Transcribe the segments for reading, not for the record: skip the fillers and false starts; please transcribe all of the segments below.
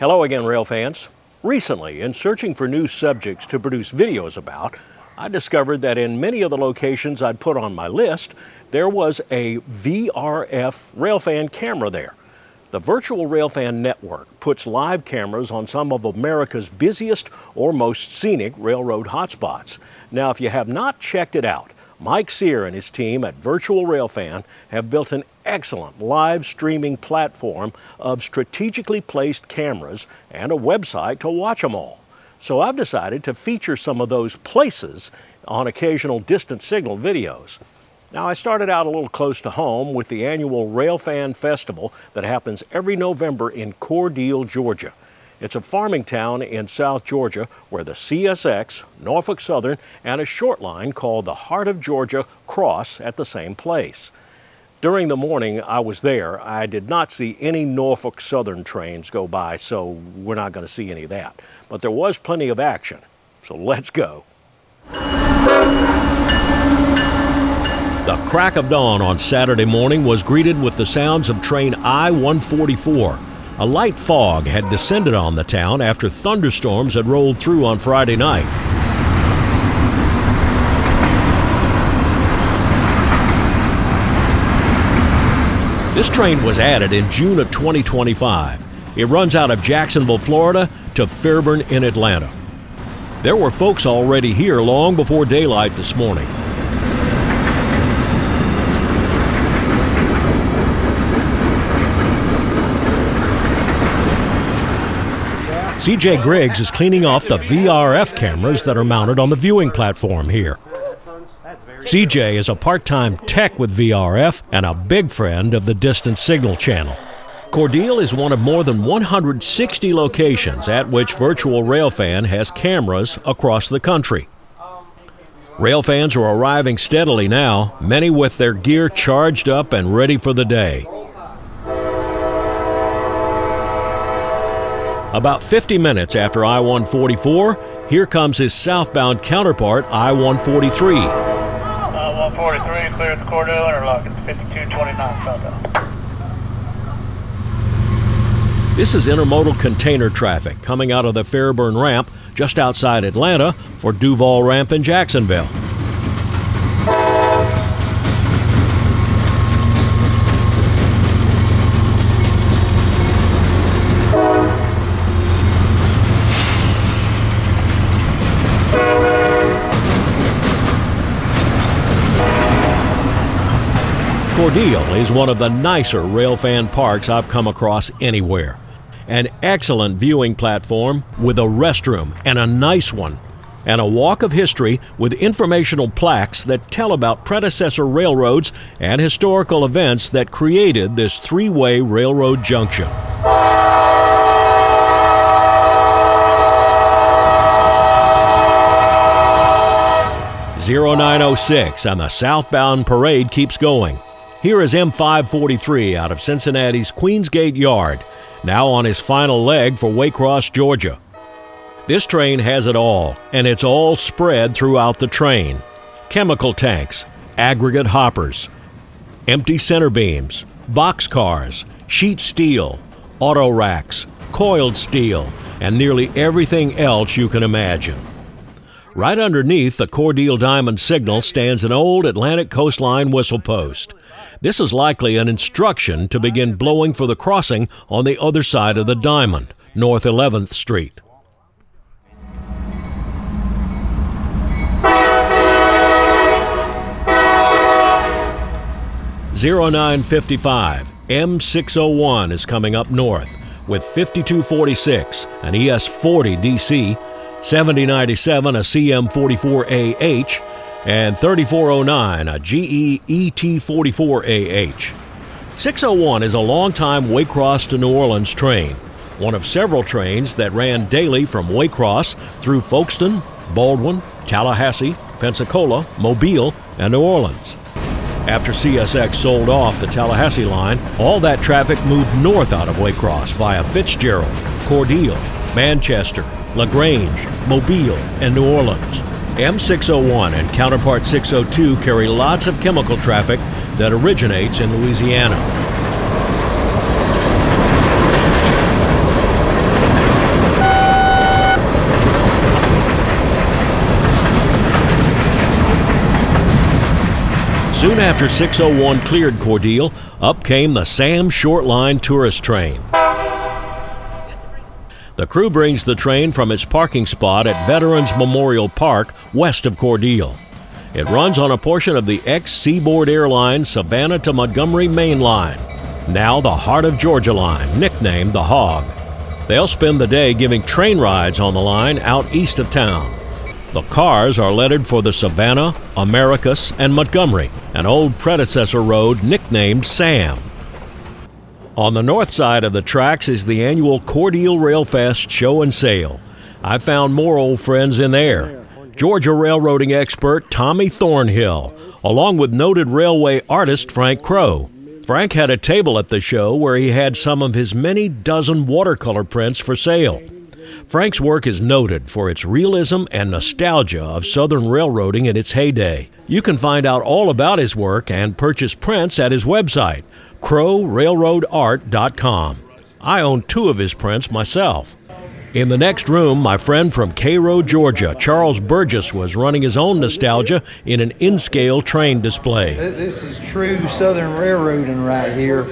Hello again, rail fans. Recently, in searching for new subjects to produce videos about, I discovered that in many of the locations I'd put on my list, there was a VRF railfan camera there. The Virtual Railfan network puts live cameras on some of America's busiest or most scenic railroad hotspots. Now, if you have not checked it out, Mike Sear and his team at Virtual Railfan have built an excellent live streaming platform of strategically placed cameras and a website to watch them all. So I've decided to feature some of those places on occasional distant signal videos. Now, I started out a little close to home with the annual Railfan Festival that happens every November in Cordele, Georgia. It's a farming town in South Georgia where the CSX, Norfolk Southern, and a Shortline called the Heart of Georgia cross at the same place. During the morning I was there, I did not see any Norfolk Southern trains go by, so we're not going to see any of that. But there was plenty of action, so let's go. The crack of dawn on Saturday morning was greeted with the sounds of train I-144. A light fog had descended on the town after thunderstorms had rolled through on Friday night. This train was added in June of 2025. It runs out of Jacksonville, Florida to Fairburn in Atlanta. There were folks already here long before daylight this morning. CJ Griggs is cleaning off the VRF cameras that are mounted on the viewing platform here. CJ is a part-time tech with VRF and a big friend of the Distant Signal channel. Cordele is one of more than 160 locations at which Virtual Railfan has cameras across the country. Railfans are arriving steadily now, many with their gear charged up and ready for the day. About 50 minutes after I-144, here comes his southbound counterpart, I-143. 143, clear at the Cordele interlock at 5229 southbound. This is intermodal container traffic coming out of the Fairburn ramp just outside Atlanta for Duval Ramp in Jacksonville. Cordele is one of the nicer railfan parks I've come across anywhere. An excellent viewing platform with a restroom, and a nice one, and a walk of history with informational plaques that tell about predecessor railroads and historical events that created this three-way railroad junction. (0906) and the southbound parade keeps going. Here is M543 out of Cincinnati's Queensgate Yard, now on his final leg for Waycross, Georgia. This train has it all, and it's all spread throughout the train. Chemical tanks, aggregate hoppers, empty center beams, boxcars, sheet steel, auto racks, coiled steel, and nearly everything else you can imagine. Right underneath the Cordele Diamond signal stands an old Atlantic coastline whistle post. This is likely an instruction to begin blowing for the crossing on the other side of the Diamond, North 11th Street. (0955) M601 is coming up north with 5246, an ES40 DC, 7097, a CM44AH, and 3409, a GE ET44AH. 601 is a long-time Waycross to New Orleans train, one of several trains that ran daily from Waycross through Folkestone, Baldwin, Tallahassee, Pensacola, Mobile, and New Orleans. After CSX sold off the Tallahassee line, all that traffic moved north out of Waycross via Fitzgerald, Cordele, Manchester, LaGrange, Mobile, and New Orleans. M601 and counterpart 602 carry lots of chemical traffic that originates in Louisiana. Soon after 601 cleared Cordele, up came the Sam Shortline tourist train. The crew brings the train from its parking spot at Veterans Memorial Park west of Cordele. It runs on a portion of the ex-Seaboard Airlines Savannah to Montgomery Main Line, now the Heart of Georgia Line, nicknamed the Hog. They'll spend the day giving train rides on the line out east of town. The cars are leaded for the Savannah, Americus, and Montgomery, an old predecessor road nicknamed Sam. On the north side of the tracks is the annual Cordele Railfest show and sale. I found more old friends in there. Georgia railroading expert Tommy Thornhill, along with noted railway artist Frank Crow. Frank had a table at the show where he had some of his many dozen watercolor prints for sale. Frank's work is noted for its realism and nostalgia of Southern railroading in its heyday. You can find out all about his work and purchase prints at his website, crowrailroadart.com. I own 2 of his prints myself. In the next room, my friend from Cairo, Georgia, Charles Burgess, was running his own nostalgia in an in-scale train display. This is true Southern railroading right here.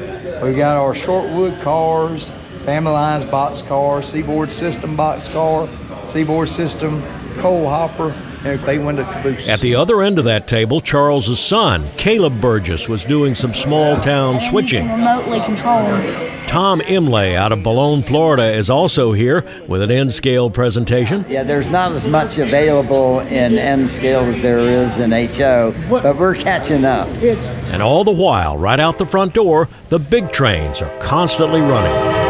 We got our Shortwood cars, Family Lines box car, Seaboard System box car, Seaboard System coal hopper, and bay window caboose. At the other end of that table, Charles's son, Caleb Burgess, was doing some small-town switching. Remotely controlled. Tom Imlay out of Boulogne, Florida, is also here with an N-scale presentation. Yeah, there's not as much available in N-scale as there is in HO, but we're catching up. And all the while, right out the front door, the big trains are constantly running.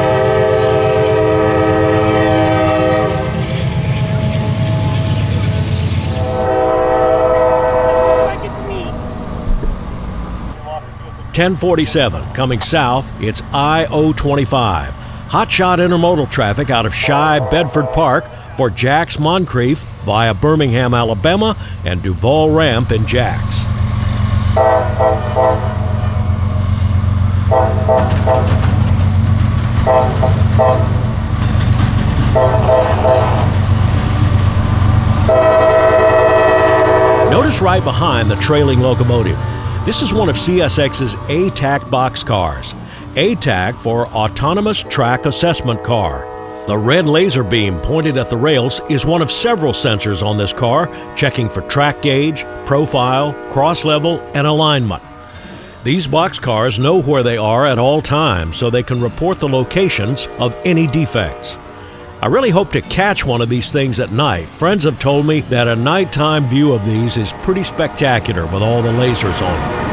.1047, coming south, it's I-025. Hotshot intermodal traffic out of Shy Bedford Park for Jax Moncrief via Birmingham, Alabama, and Duval Ramp in Jax. Notice right behind the trailing locomotive. This is one of CSX's ATAC boxcars. ATAC for Autonomous Track Assessment Car. The red laser beam pointed at the rails is one of several sensors on this car, checking for track gauge, profile, cross level, and alignment. These boxcars know where they are at all times, so they can report the locations of any defects. I really hope to catch one of these things at night. Friends have told me that a nighttime view of these is pretty spectacular with all the lasers on them.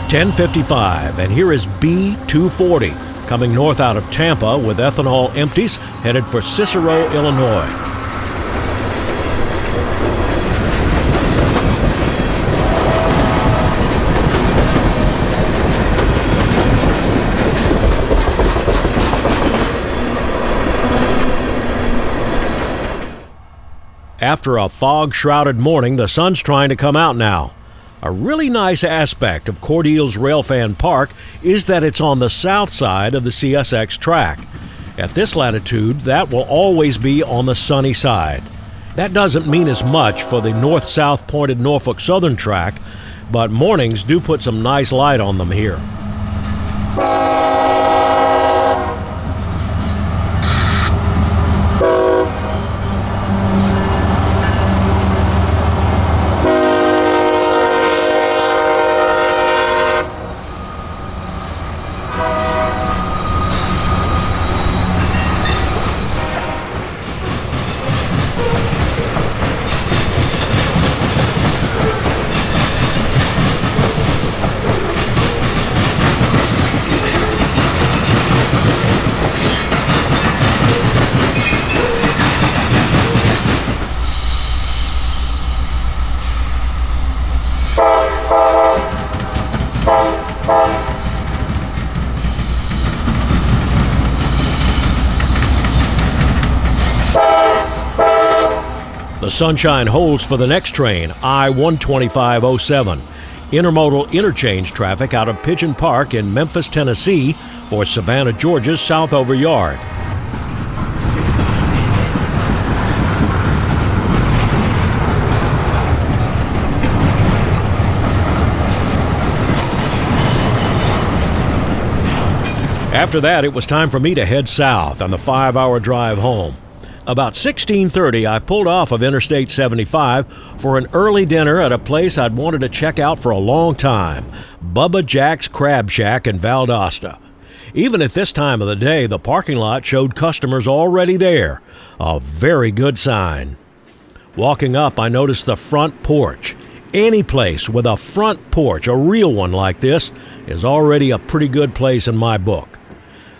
.1055, and here is B240, coming north out of Tampa with ethanol empties, headed for Cicero, Illinois. After a fog-shrouded morning, the sun's trying to come out now. A really nice aspect of Cordele's Railfan Park is that it's on the south side of the CSX track. At this latitude, that will always be on the sunny side. That doesn't mean as much for the north-south pointed Norfolk Southern track, but mornings do put some nice light on them here. Sunshine holds for the next train, I-12507. Intermodal interchange traffic out of Pigeon Park in Memphis, Tennessee for Savannah, Georgia's Southover Yard. After that, it was time for me to head south on the 5-hour drive home. About 16:30, I pulled off of Interstate 75 for an early dinner at a place I'd wanted to check out for a long time, Bubba Jack's Crab Shack in Valdosta. Even at this time of the day, the parking lot showed customers already there, a very good sign. Walking up, I noticed the front porch. Any place with a front porch, a real one like this, is already a pretty good place in my book.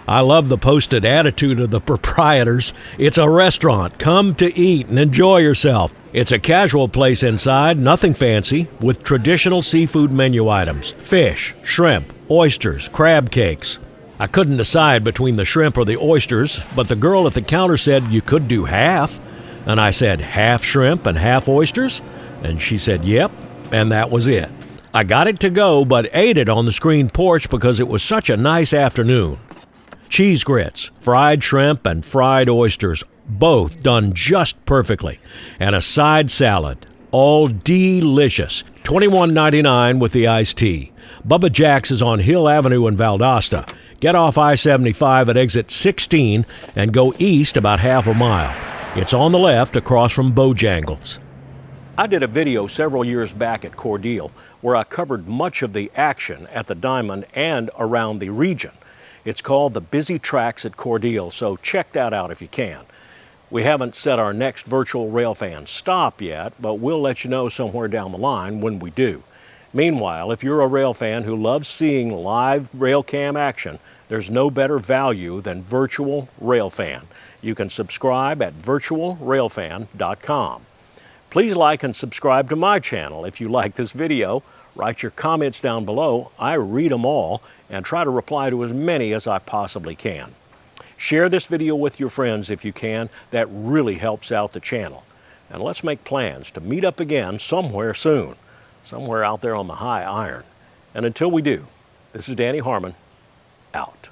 I love the posted attitude of the proprietors. It's a restaurant. Come to eat and enjoy yourself. It's a casual place inside, nothing fancy, with traditional seafood menu items. Fish, shrimp, oysters, crab cakes. I couldn't decide between the shrimp or the oysters, but the girl at the counter said you could do half. And I said, half shrimp and half oysters? And she said, yep, and that was it. I got it to go, but ate it on the screen porch because it was such a nice afternoon. Cheese grits, fried shrimp, and fried oysters, both done just perfectly, and a side salad, all delicious. $21.99 with the iced tea. Bubba Jack's is on Hill Avenue in Valdosta. Get off I-75 at exit 16 and go east about half a mile. It's on the left across from Bojangles. I did a video several years back at Cordele where I covered much of the action at the Diamond and around the region. It's called The Busy Tracks at Cordele, so check that out if you can. We haven't set our next Virtual Railfan stop yet, but we'll let you know somewhere down the line when we do. Meanwhile, if you're a rail fan who loves seeing live rail cam action, there's no better value than Virtual Railfan. You can subscribe at virtualrailfan.com. Please like and subscribe to my channel if you like this video. Write your comments down below. I read them all and try to reply to as many as I possibly can. Share this video with your friends if you can. That really helps out the channel. And let's make plans to meet up again somewhere soon, somewhere out there on the high iron. And until we do, this is Danny Harmon, out.